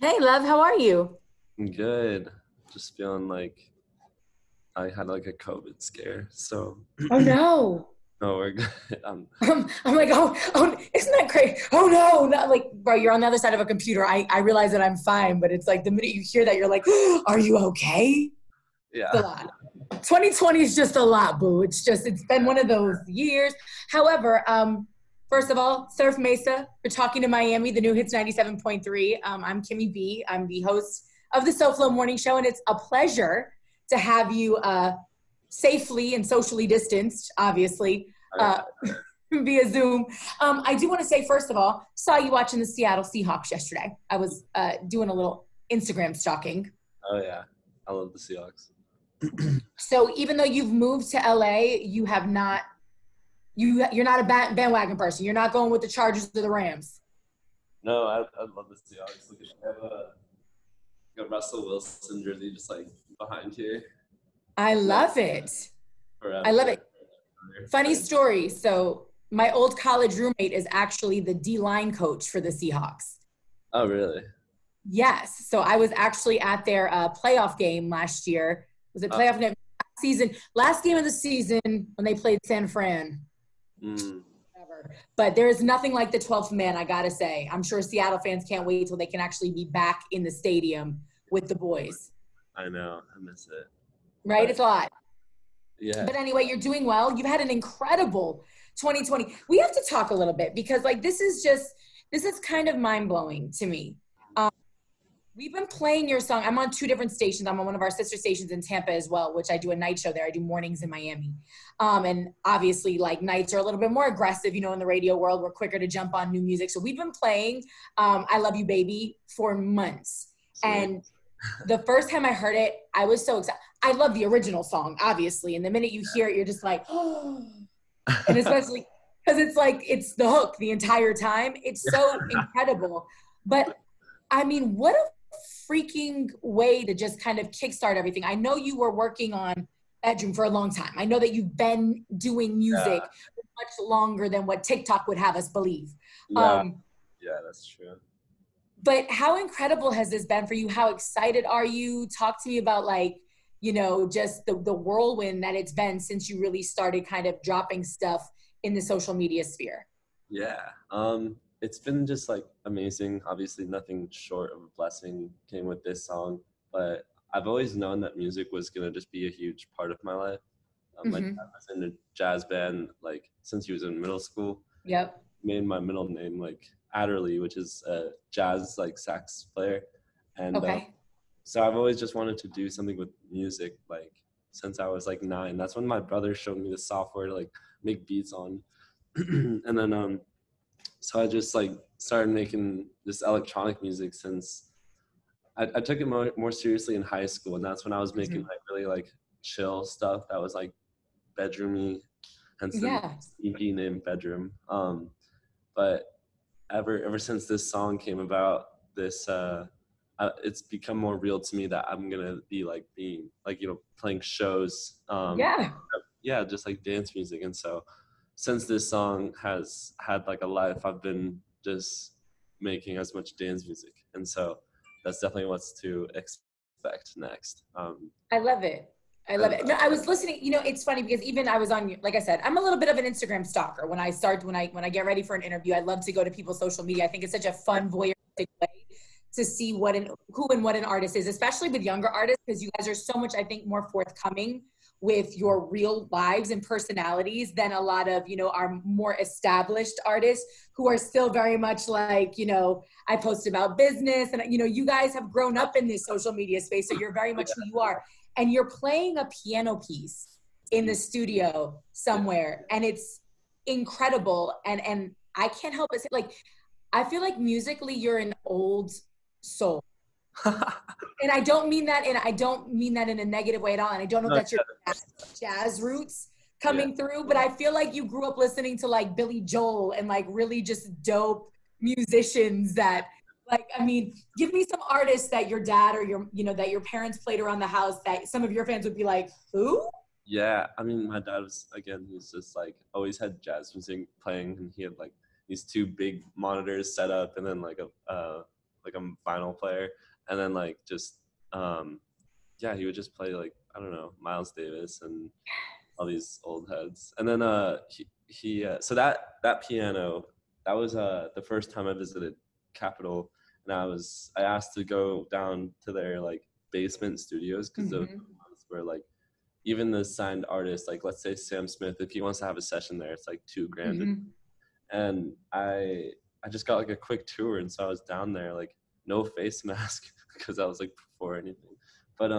Hey, love, how are you? Good. Just feeling like I had like a COVID scare. So, Oh no. no, we're good. I'm like, oh, isn't that great? Oh no, not like, bro, you're on the other side of a computer. I realize that I'm fine, but it's like the minute you hear that, you're like, are you okay? It's a Yeah. lot. 2020 is just a lot, boo. It's been one of those years. However, first of all, Surf Mesa, you're talking to Miami, the new hits 97.3. I'm Kimmy B. I'm the host of the SoFlo Morning Show, and it's a pleasure to have you safely and socially distanced, obviously, Yeah. via Zoom. I do want to say, first of all, saw you watching the Seattle Seahawks yesterday. I was doing a little Instagram stalking. Oh, yeah. I love the Seahawks. So even though you've moved to LA, you're not a bandwagon person. You're not going with the Chargers or the Rams. No, I love the Seahawks. Look, I have a Russell Wilson jersey just like behind here. I Like love it. I love forever. it. Funny story. So my old college roommate is actually the D line coach for the Seahawks. Oh, really? Yes. So I was actually at their playoff game last year. Was it Oh, playoff game season? Last game of the season when they played San Fran. mm, Ever. But there is nothing like the 12th man, I gotta say. I'm sure Seattle fans can't wait till they can actually be back in the stadium with the boys. I know. I miss it. Right? But It's a lot. yeah. But anyway, you're doing well. You've had an incredible 2020. We have to talk a little bit because like this is kind of mind-blowing to me. We've been playing your song. I'm on two different stations. I'm on one of our sister stations in Tampa as well, which I do a night show there. I do mornings in Miami. And obviously, like nights are a little bit more aggressive, in the radio world. We're quicker to jump on new music. So we've been playing I Love You Baby for months. Sweet. And the first time I heard it, I was so excited. I love the original song, obviously. And the minute you hear it, you're just like, oh, and especially because it's like, it's the hook the entire time. It's so incredible. But I mean, what a freaking way to just kind of kickstart everything. I know you were working on Bedroom for a long time. I know that you've been doing music Yeah. much longer than what TikTok would have us believe. Yeah. Um, Yeah, that's true. but how incredible has this been for you? How excited are you? Talk to me about like, just the whirlwind that it's been since you really started kind of dropping stuff in the social media sphere. Yeah. It's been just like amazing. Obviously, nothing short of a blessing came with this song, but I've always known that music was gonna just be a huge part of my life. My dad Mm-hmm. was in a jazz band like since he was in middle school. Yep. Made my middle name like Adderley, which is a jazz like sax player, and Okay. so I've always just wanted to do something with music like since I was like 9. That's when my brother showed me the software to like make beats on, and then so I just like started making this electronic music since I took it more seriously in high school, and that's when I was making Mm-hmm. like really like chill stuff that was like bedroomy, hence the Yeah. EP named Bedroom. But ever since this song came about, this it's become more real to me that I'm gonna be like being like playing shows, Yeah. yeah, just like dance music. And so since this song has had like a life, I've been just making as much dance music, and so that's definitely what's to expect next. I love it. I love And it. No, I was listening. It's funny because even I was on, like I said, I'm a little bit of an Instagram stalker. When I get ready for an interview, I love to go to people's social media. I think it's such a fun voyeuristic way to see who and what an artist is, especially with younger artists, because you guys are so much, I think, more forthcoming with your real lives and personalities than a lot of, our more established artists who are still very much like, I post about business and, you guys have grown up in this social media space. So you're very much who you are. And you're playing a piano piece in the studio yeah, somewhere. And it's incredible. And I can't help but say, like, I feel like musically you're an old soul. And I don't mean that in a negative way at all. And I don't know if no, that's your jazz roots yeah, coming through, but I feel like you grew up listening to like Billy Joel and like really just dope musicians that like, I mean, give me some artists that your dad or that your parents played around the house that some of your fans would be like, who? yeah. I mean, my dad was he's just like always had jazz music playing, and he had like these two big monitors set up, and then like like a vinyl player, and then like just yeah, he would just play like, I don't know, Miles Davis and all these old heads. And then he so that piano, that was the first time I visited Capitol, and I asked to go down to their like basement studios, because those ones were like, even the signed artists, like let's say Sam Smith, if he wants to have a session there, it's like $2,000. And I just got like a quick tour, and so I was down there like no face mask because I was like before anything. But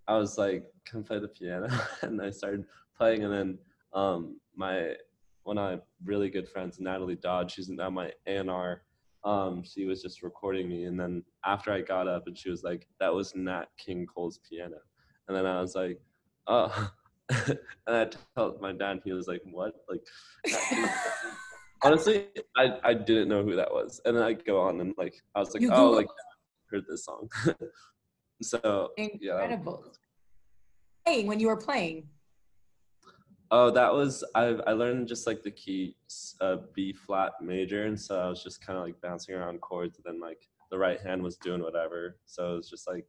I was like, can play the piano, and I started playing, and then my one of my really good friends, Natalie Dodd, she's now my A&R. She was just recording me, and then after I got up, and she was like, "That was Nat King Cole's piano," and then I was like, "Oh," and I told my dad, and he was like, "What?" Like, honestly, I didn't know who that was, and then I go on and like I was like, You "Oh, Google. like heard this song." So yeah. Incredible. Playing when you were playing. Oh, that was I learned just like the key B flat major, and so I was just kind of like bouncing around chords, and then like the right hand was doing whatever, so it was just like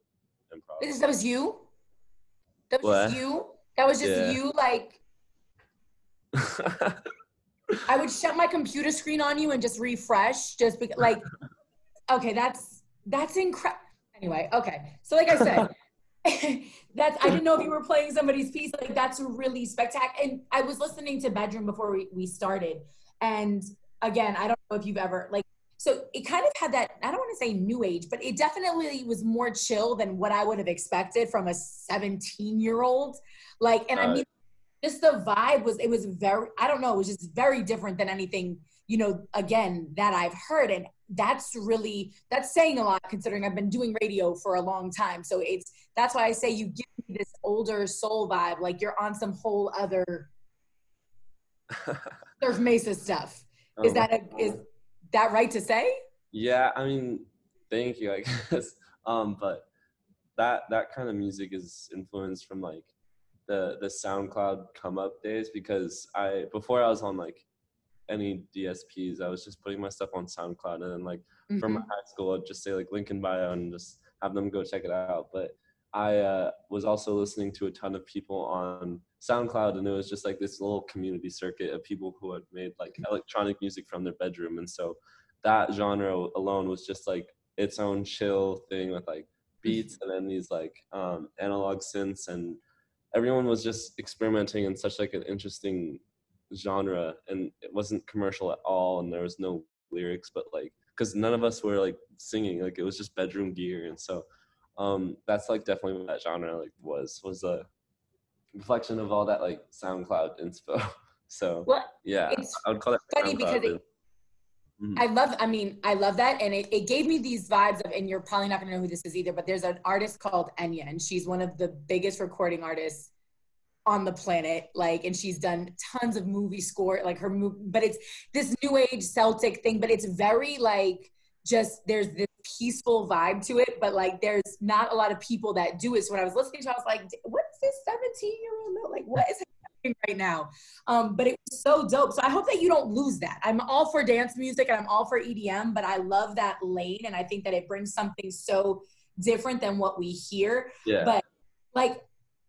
improv. That was you? That was just What? you? That was just Yeah. you? Like, I would shut my computer screen on you and just refresh, just because, like, okay, that's incredible. Anyway, okay. So like I said, I didn't know if you were playing somebody's piece. Like, that's really spectacular. And I was listening to Bedroom before we started. And again, I don't know if you've ever like, so it kind of had that, I don't want to say new age, but it definitely was more chill than what I would have expected from a 17-year-old. Like, and I mean, just the vibe was, it was very, I don't know, it was just very different than anything, again, that I've heard. And that's saying a lot, considering I've been doing radio for a long time. So that's why I say you give me this older soul vibe, like you're on some whole other Surf Mesa stuff. Is that right to say? Yeah, I mean, thank you, I guess. But that kind of music is influenced from like the SoundCloud come up days, because before I was on like any DSPs, I was just putting my stuff on SoundCloud, and then like from my high school, I'd just say like link in bio and just have them go check it out. But I was also listening to a ton of people on SoundCloud, and it was just like this little community circuit of people who had made like electronic music from their bedroom, and so that genre alone was just like its own chill thing with like beats and then these like analog synths, and everyone was just experimenting in such like an interesting genre, and it wasn't commercial at all, and there was no lyrics, but like because none of us were like singing, like it was just bedroom gear, and so that's like definitely what that genre like was a reflection of all that like SoundCloud inspo. So Well, yeah, it's I would call it funny SoundCloud. because I love that. And it gave me these vibes of, and you're probably not gonna know who this is either, but there's an artist called Enya, and she's one of the biggest recording artists on the planet. Like, and she's done tons of movie score, like but it's this new age Celtic thing, but it's very like, just, there's this peaceful vibe to it, but like, there's not a lot of people that do it. So when I was listening to it, I was like, what's this 17-year-old? Like, what is happening right now? But it was so dope. So I hope that you don't lose that. I'm all for dance music and I'm all for EDM, but I love that lane. And I think that it brings something so different than what we hear. Yeah. But like,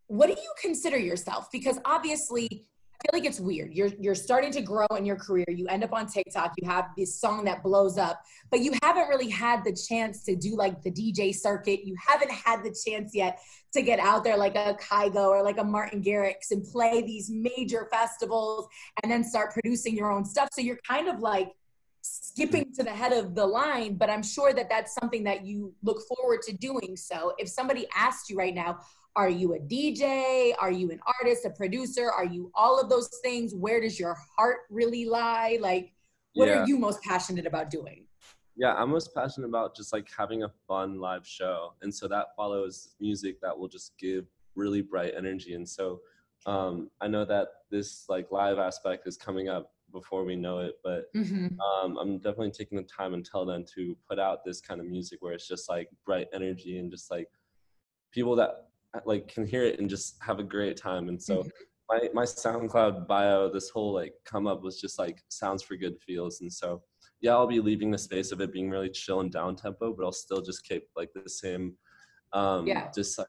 what do you consider yourself? Because obviously, I feel like it's weird. You're starting to grow in your career. You end up on TikTok. You have this song that blows up, but you haven't really had the chance to do like the DJ circuit. You haven't had the chance yet to get out there like a Kygo or like a Martin Garrix and play these major festivals and then start producing your own stuff. So you're kind of like skipping to the head of the line, but I'm sure that that's something that you look forward to doing. So if somebody asked you right now, are you a DJ? Are you an artist, a producer? Are you all of those things? Where does your heart really lie? Like, what are you most passionate about doing? Yeah, I'm most passionate about just like having a fun live show. And so that follows music that will just give really bright energy. And so I know that this like live aspect is coming up before we know it, but I'm definitely taking the time until then to put out this kind of music where it's just like bright energy and just like people that like can hear it and just have a great time. And so my SoundCloud bio, this whole like come up was just like sounds for good feels. And so yeah, I'll be leaving the space of it being really chill and down tempo, but I'll still just keep like the same, Yeah. just like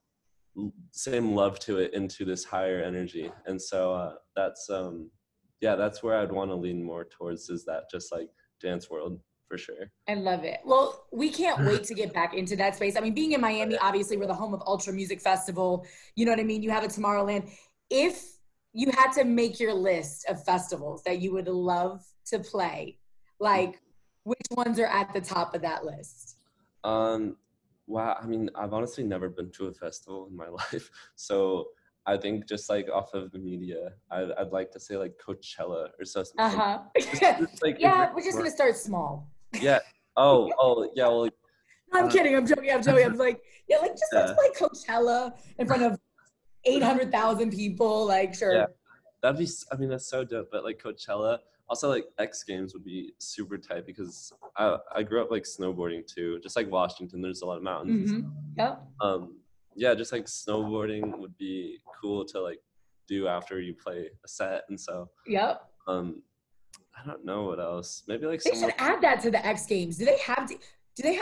same love to it into this higher energy. And so that's yeah, that's where I'd want to lean more towards, is that just like dance world for sure. I love it. Well, we can't wait to get back into that space. I mean, being in Miami, obviously, we're the home of Ultra Music Festival. You know what I mean? You have a Tomorrowland. If you had to make your list of festivals that you would love to play, like which ones are at the top of that list? Um, wow, I mean, I've honestly never been to a festival in my life, so I think just like off of the media, I'd like to say like Coachella or something. Uh-huh. Just like if Yeah, we're just gonna start small. yeah. Oh, yeah. Well, No, I'm kidding. I'm joking. I'm joking. I'm like, yeah, like just let's yeah, play Coachella in front of 800,000 people. Like, yeah. sure. That'd be. I mean, that's so dope. But like Coachella, also like X Games would be super tight because I grew up like snowboarding too. Just like Washington, there's a lot of mountains and stuff. Yep. Yeah, just like snowboarding would be cool to like do after you play a set. And so Yep. um, I don't know what else. Maybe like They should somewhere. add that to the X Games. Do they have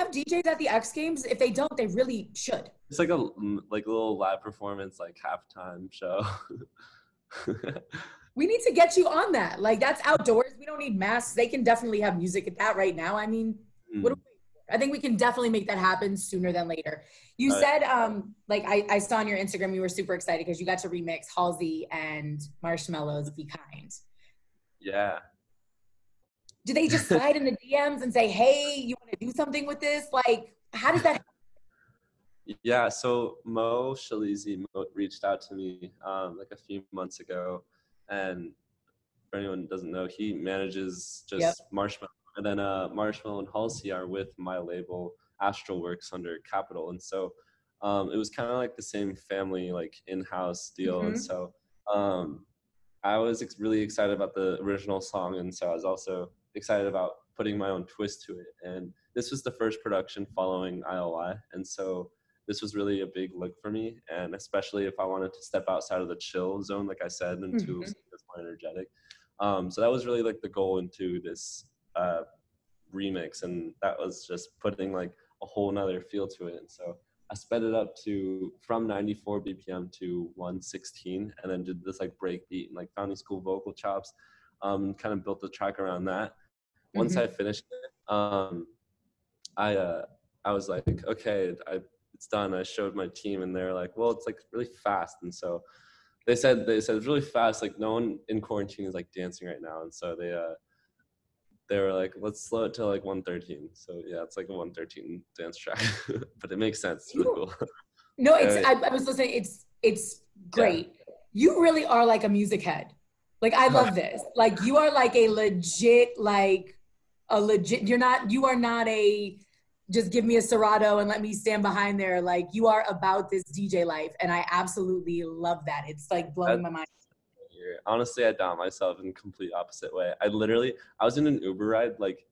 DJs at the X Games? If they don't, they really should. It's like a little live performance, like halftime show. We need to get you on that. Like that's outdoors. We don't need masks. They can definitely have music at that right now. I mean, what do Mm. we I think we can definitely make that happen sooner than later. You Uh, said, like I saw on your Instagram, you were super excited because you got to remix Halsey and Marshmello's "Be Kind." yeah. Do they just slide in the DMs and say, "Hey, you want to do something with this?" Like, how does that? Yeah, so Mo reached out to me like a few months ago, and for anyone who doesn't know, he manages Yep. just Marshmallow, and then Marshmallow and Halsey are with my label Astralworks under Capital, and so it was kind of like the same family, like in-house deal, and Mm-hmm. so I was really excited about the original song, and so I was also excited about putting my own twist to it. And this was the first production following ILY, and so this was really a big look for me, and especially if I wanted to step outside of the chill zone, like I said, into Mm-hmm. something that's more energetic. So that was really like the goal into this remix, and that was just putting like a whole nother feel to it. And so I sped it up to from 94 BPM to 116, and then did this like break beat and like found these cool vocal chops. Kind of built the track around that. Once Mm-hmm. I finished it, I I was like, okay, it's done. I showed my team, and they're like, well, it's like really fast, and so they said it's really fast. Like no one in quarantine is like dancing right now, and so they were like, let's slow it to like 113. So yeah, it's like a 113 dance track, but it makes sense. It's really cool. No, it's Uh, I was listening. It's yeah. great. You really are like a music head. Like I love this. Like you are like a legit. You are not a just give me a Serato and let me stand behind there. Like you are about this DJ life, and I absolutely love that. It's like blowing That's my mind. honestly, I doubt myself in complete opposite way. I was in an Uber ride like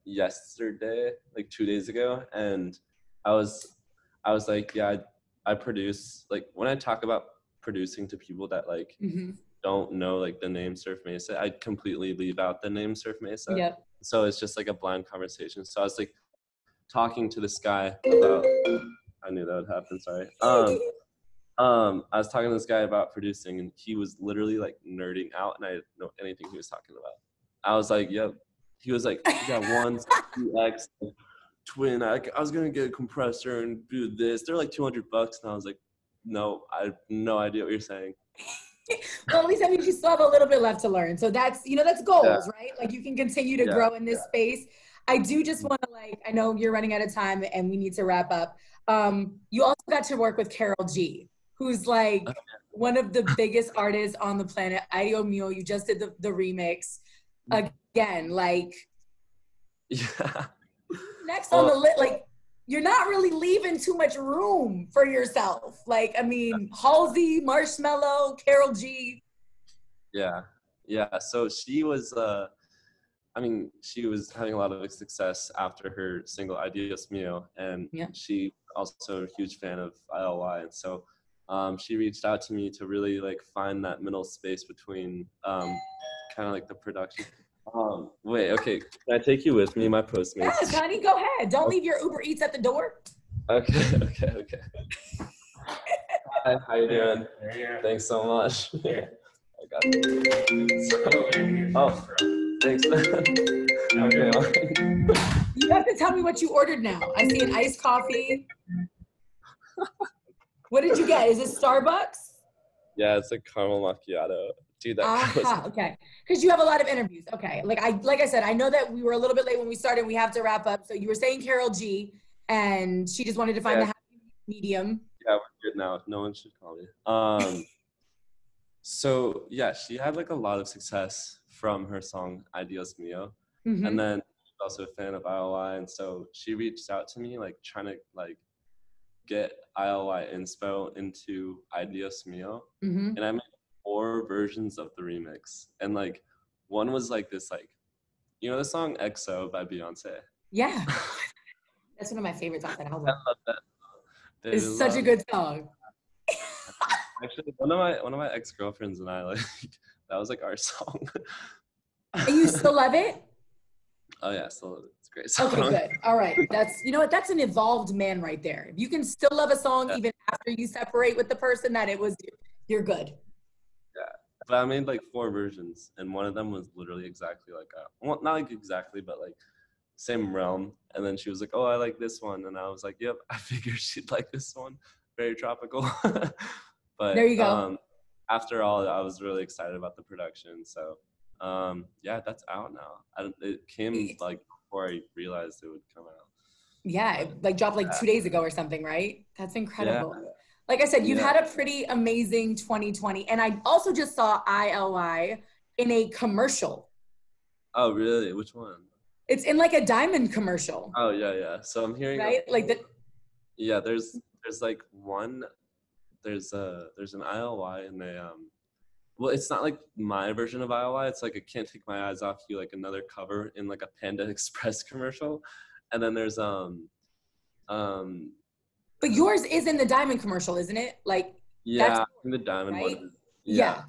yesterday, like 2 days ago, and I was, I was like, yeah, I produce like when I talk about producing to people that like Mm-hmm. don't know like the name Surf Mesa, I completely leave out the name Surf Mesa. Yep. So it's just like a blind conversation. So I was like talking to this guy about, I knew that would happen, sorry. I was talking to this guy about producing, and he was literally like nerding out, and I didn't know anything he was talking about. I was like, yep. He was like, yeah, 1, 2X, twin. I was gonna get a compressor and do this. They're like $200, and I was like, no, I have no idea what you're saying. Well, at least I mean you still have a little bit left to learn. So that's Yeah, goals, right? Like you can continue to yeah. grow in this space. I do just want to like, I know you're running out of time and we need to wrap up. You also got to work with Carol G, who's like one of the biggest artists on the planet. Idio Mio, you just did the remix. Again, like Yeah. next on Well, the list, like you're not really leaving too much room for yourself. Like, I mean, Halsey, Marshmello, Carol G. yeah, yeah. So she was, I mean, she was having a lot of success after her single "Adios Mio," and Yeah. she also a huge fan of ILY, and so she reached out to me to really like find that middle space between kind of like the production Wait, okay. Can I take you with me, my Yes, Postmates? honey, go ahead. Don't leave your Uber Eats at the door. Okay, okay. Hi, how you doing? Thanks so much. I got it. Oh, thanks, man. Okay. You have to tell me what you ordered now. I see an iced coffee. What did you get? Is it Starbucks? Yeah, it's a caramel macchiato. Dude, that was Okay. Because you have a lot of interviews. Okay. Like I said, I know that we were a little bit late when we started. We have to wrap up. So you were saying Carol G, and she just wanted to find the happy medium. Yeah, we're good now. No one should call me. So yeah, she had like a lot of success from her song Ideas Mio. Mm-hmm. And then she's also a fan of ILY. And so she reached out to me like trying to like get ILY inspo into Ideas Mio. Mm-hmm. And I made 4 versions of the remix. And like one was like this like, you know the song EXO by Beyonce? Yeah. That's one of my favorite songs on that album. I love that. It's such a good song. Actually, one of my ex-girlfriends and I like that was like our song. And you still love it? Oh yeah, still love it. It's a great song. Okay, good. All right. That's, you know what? That's an evolved man right there. If you can still love a song even after you separate with the person that it was, you're good. Yeah. But I made like 4 versions, and one of them was literally exactly like well, not like exactly, but like same realm. And then she was like, "Oh, I like this one," and I was like, "Yep, I figured she'd like this one. Very tropical." But there you go. After all, I was really excited about the production. So yeah, that's out now. It came like before I realized it would come out. Yeah, it like dropped like 2 days ago or something, right? That's incredible. Yeah. Like I said, you've had a pretty amazing 2020. And I also just saw ILY in a commercial. Oh, really? Which one? It's in like a diamond commercial. Oh, yeah. So I'm hearing right? Like the yeah, there's like one there's an ILY and they well, it's not like my version of ILY. It's like I Can't Take My Eyes Off You, like another cover in like a Panda Express commercial. And then there's but yours is in the diamond commercial, isn't it? Like yeah, in the diamond right? one. Yeah.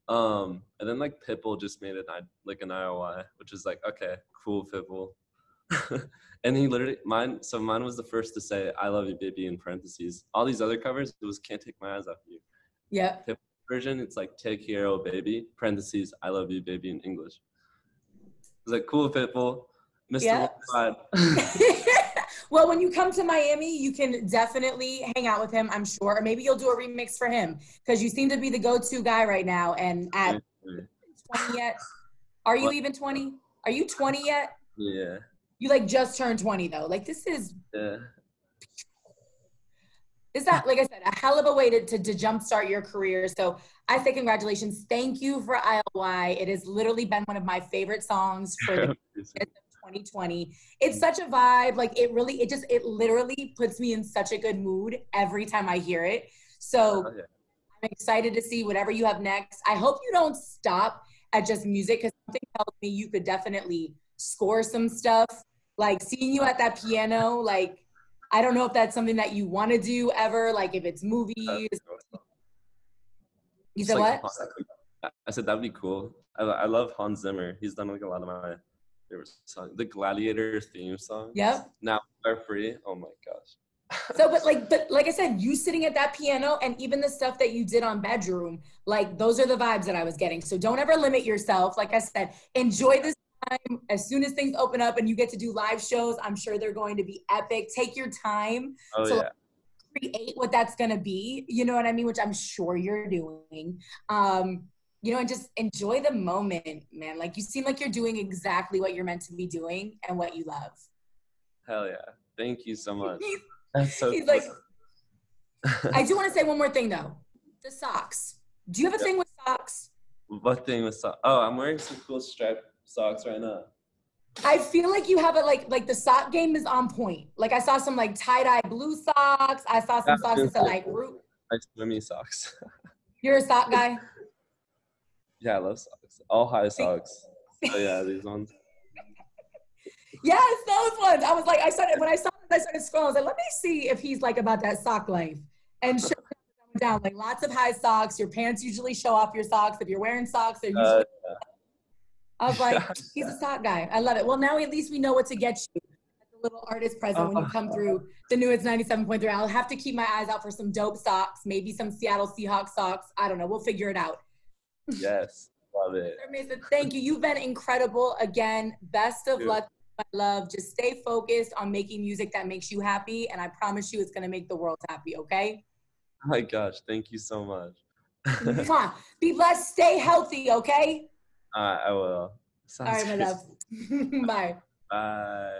And then like Pitbull just made it like an IOI, which is like, okay, cool, Pitbull. And he literally mine was the first to say "I love you, baby" in parentheses. All these other covers, it was "Can't Take My Eyes Off You." Yeah. Pitbull version, it's like "Take Care, oh baby" parentheses "I love you, baby" in English. It's like, cool, Pitbull, Mr. Yep. Well, when you come to Miami, you can definitely hang out with him, I'm sure. Or maybe you'll do a remix for him because you seem to be the go-to guy right now. And at 20 yet? Are you even 20? Are you 20 yet? Yeah. You like just turned 20 though. Like this is yeah. Is that, like I said, a hell of a way to jumpstart your career. So I say congratulations. Thank you for ILY. It has literally been one of my favorite songs for the 2020. It's such a vibe. Like it literally puts me in such a good mood every time I hear it. So I'm excited to see whatever you have next. I hope you don't stop at just music because something tells me you could definitely score some stuff. Like seeing you at that piano, like, I don't know if that's something that you want to do ever, like if it's movies. You said what? I said that'd be cool. I love Hans Zimmer. He's done like a lot of my favorite songs. The Gladiator theme song. Yep. Now We're Free. Oh my gosh. So, but like I said, you sitting at that piano and even the stuff that you did on Bedroom, like those are the vibes that I was getting. So don't ever limit yourself. Like I said, enjoy this time. As soon as things open up and you get to do live shows, I'm sure they're going to be epic. Take your time to like, create what that's going to be, you know what I mean? Which I'm sure you're doing. You know, and just enjoy the moment, man. Like you seem like you're doing exactly what you're meant to be doing and what you love. Hell yeah. Thank you so much. That's so he's like, I do want to say one more thing though. The socks. Do you have a thing with socks? What thing with socks? Oh, I'm wearing some cool striped socks right now. I feel like you have it like the sock game is on point. Like I saw some like tie-dye blue socks. I saw some socks that said like root. I swimmy socks. You're a sock guy? Yeah, I love socks. All high socks. Oh yeah, these ones. Yes, those ones. I was like, I started scrolling. I was like, let me see if he's like about that sock life. And sure down like lots of high socks. Your pants usually show off your socks. If you're wearing socks, they're usually I was like, he's a sock guy. I love it. Well, now at least we know what to get you. As a little artist present when you come through the new It's 97.3. I'll have to keep my eyes out for some dope socks, maybe some Seattle Seahawks socks. I don't know. We'll figure it out. Yes, love it. Mesa, thank you. You've been incredible. Again, best of luck, my love. Just stay focused on making music that makes you happy, and I promise you it's going to make the world happy, okay? Oh my gosh, thank you so much. Come on. Be blessed. Stay healthy, okay? I will. All right, my love. Bye. Bye.